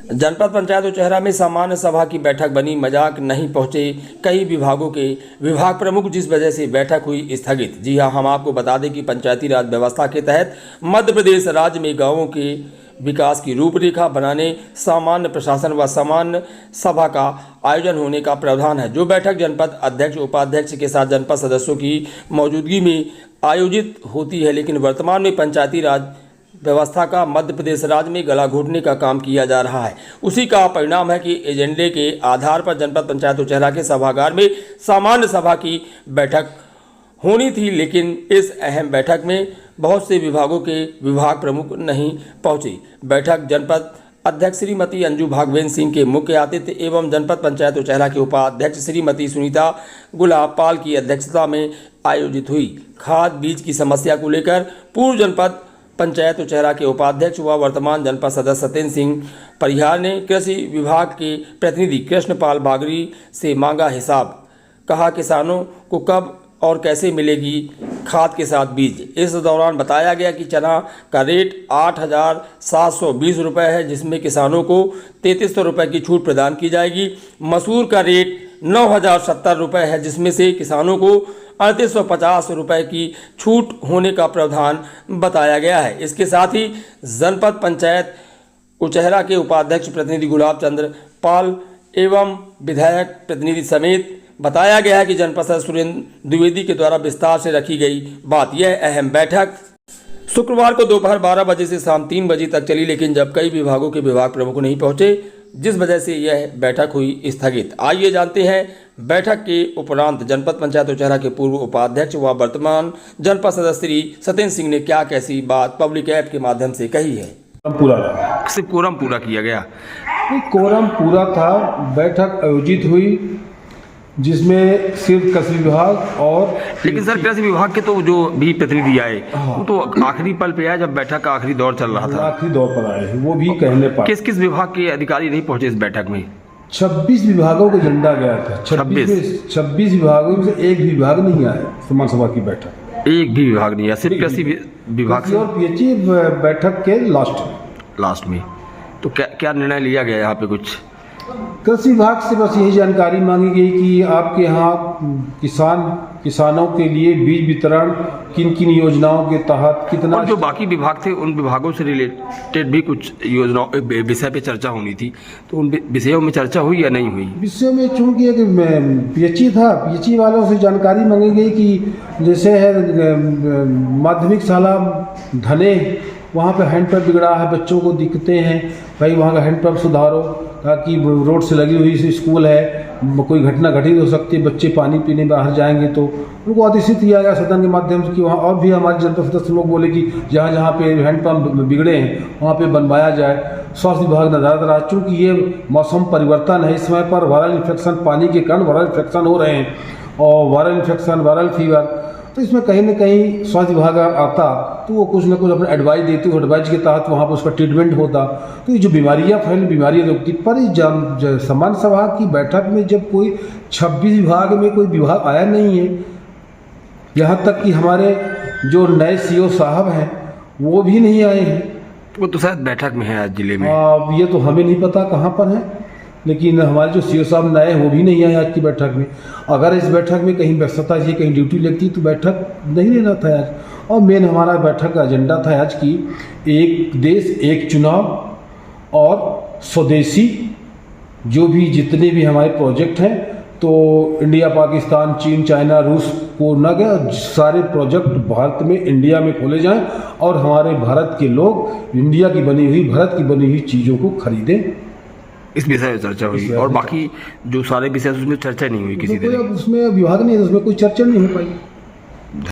जनपद पंचायत उचेहरा में सामान्य सभा की बैठक बनी मजाक नहीं पहुंचे कई विभागों के विभाग प्रमुख, जिस वजह से बैठक हुई स्थगित। जी हां, हम आपको बता दें कि पंचायती राज व्यवस्था के तहत मध्य प्रदेश राज्य में गांवों के विकास की रूपरेखा बनाने सामान्य प्रशासन व सामान्य सभा का आयोजन होने का प्रावधान है। जो बैठक जनपद अध्यक्ष उपाध्यक्ष के साथ जनपद सदस्यों की मौजूदगी में आयोजित होती है, लेकिन वर्तमान में पंचायती राज व्यवस्था का मध्य प्रदेश राज्य में गला घोटने का काम किया जा रहा है। उसी का परिणाम है कि एजेंडे के आधार पर जनपद पंचायत उचेहरा के सभागार में सामान्य सभा की बैठक होनी थी, लेकिन इस अहम बैठक में बहुत से विभागों के विभाग प्रमुख नहीं पहुंचे। बैठक जनपद अध्यक्ष श्रीमती अंजू भागवेंद्र सिंह के मुख्य आतिथ्य एवं जनपद पंचायत उचेहरा के उपाध्यक्ष श्रीमती सुनीता गुलाब पाल की अध्यक्षता में आयोजित हुई। खाद बीज की समस्या को लेकर पूर्व जनपद पंचायत उचेहरा के उपाध्यक्ष व वर्तमान जनपद सदस्य सत्येंद्र सिंह परिहार ने कृषि विभाग के प्रतिनिधि कृष्णपाल बागरी से मांगा हिसाब। कहा किसानों को कब और कैसे मिलेगी खाद के साथ बीज। इस दौरान बताया गया कि चना का रेट 8,720 रुपये है, जिसमें किसानों को 3300 रुपये की छूट प्रदान की जाएगी। मसूर का रेट 9,070 रुपये है, जिसमें से किसानों को 3850 रुपये की छूट होने का प्रावधान बताया गया है। इसके साथ ही जनपद पंचायत उचेहरा के उपाध्यक्ष प्रतिनिधि गुलाब चंद्र पाल एवं विधायक प्रतिनिधि समेत बताया गया है कि जनपद सदस्य सुरेंद्र द्विवेदी के द्वारा विस्तार से रखी गई बात। यह अहम बैठक शुक्रवार को दोपहर 12 बजे से शाम 3 बजे तक चली, लेकिन जब कई विभागों के विभाग प्रमुख नहीं पहुंचे, जिस वजह से यह बैठक हुई स्थगित। आइए जानते हैं बैठक के उपरांत जनपद पंचायत उचेहरा के पूर्व उपाध्यक्ष व वर्तमान जनपद सदस्य श्री सत्येंद्र सिंह ने क्या कैसी बात पब्लिक ऐप के माध्यम से कही है। सिर्फ कोरम पूरा किया गया? कोरम पूरा था। बैठक आयोजित हुई जिसमें सिर्फ कृषि विभाग और लेकिन सर कृषि विभाग के तो जो भी प्रतिनिधि आए वो तो आखिरी पल पे आए, जब बैठक का आखिरी दौर चल रहा था। आखिरी दौर पर आए हैं, वो भी कहने पर। किस किस विभाग के अधिकारी नहीं पहुंचे इस बैठक में? 26 विभागों को एजेंडा गया था। 26 विभागों में से एक भी विभाग नहीं आया समान सभा की बैठक। एक भी विभाग नहीं आया, सिर्फ कृषि विभाग और पीएचई बैठक के लास्ट में। तो क्या निर्णय लिया गया यहाँ पे? कुछ कृषि विभाग से बस यही जानकारी मांगी गई कि आपके यहाँ किसानों के लिए बीज वितरण किन किन योजनाओं के तहत कितना। और जो बाकी विभाग थे उन विभागों से रिलेटेड भी कुछ योजनाओं विषय पे चर्चा होनी थी, तो उन विषयों में चर्चा हुई या नहीं हुई? विषयों में चूंकि एक पीएचई था, पीएचई वालों से जानकारी मांगी गई कि जैसे है माध्यमिक शाला धने, वहाँ पे हैंडपंप बिगड़ा है, बच्चों को दिक्कतें हैं, भाई वहाँ का हैंडपंप सुधारो, ताकि रोड से लगी हुई स्कूल है, कोई घटना घटित हो सकती है, बच्चे पानी पीने बाहर जाएंगे, तो उनको आदेशित किया गया सदन के माध्यम से कि वहाँ। और भी हमारे जनपद सदस्य लोग बोले कि जहाँ जहाँ पे हैंडपंप बिगड़े हैं वहाँ पे बनवाया जाए। स्वास्थ्य विभाग नजर रहा, चूँकि ये मौसम परिवर्तन है, इस समय पर वायरल इन्फेक्शन, पानी के कारण वायरल इन्फेक्शन हो रहे हैं और वायरल इन्फेक्शन, वायरल फीवर, तो इसमें कहीं ना कहीं स्वास्थ्य विभाग आता तो वो कुछ ना कुछ अपने एडवाइस देती, एडवाइस के तहत वहाँ पर उसका ट्रीटमेंट होता। तो ये जो बीमारियाँ फैल बीमारियाँ रोकती। पर समान सभा की बैठक में जब कोई 26 विभाग में कोई विभाग आया नहीं है, यहाँ तक कि हमारे जो नए सीओ साहब हैं वो भी नहीं आए हैं। वो तो शायद बैठक में है आज जिले में। ये तो हमें नहीं पता कहाँ पर है, लेकिन हमारे जो सीओ साहब नए वो भी नहीं आए आज की बैठक में। अगर इस बैठक में कहीं व्यस्तता थी, कहीं ड्यूटी लगती तो बैठक नहीं लेना था आज। और मेन हमारा बैठक का एजेंडा था आज की एक देश एक चुनाव और स्वदेशी जो भी जितने भी हमारे प्रोजेक्ट हैं, तो इंडिया, पाकिस्तान, चीन, चाइना, रूस को न गया, सारे प्रोजेक्ट भारत में इंडिया में खोले जाएं और हमारे भारत के लोग इंडिया की बनी हुई, भारत की बनी हुई चीज़ों को खरीदें। इस विषय में चर्चा हुई और बाकी जो सारे विषय उसमें चर्चा नहीं हुई किसी तरह। उसमें विभाग नहीं है, उसमें कोई चर्चा नहीं हो पाई।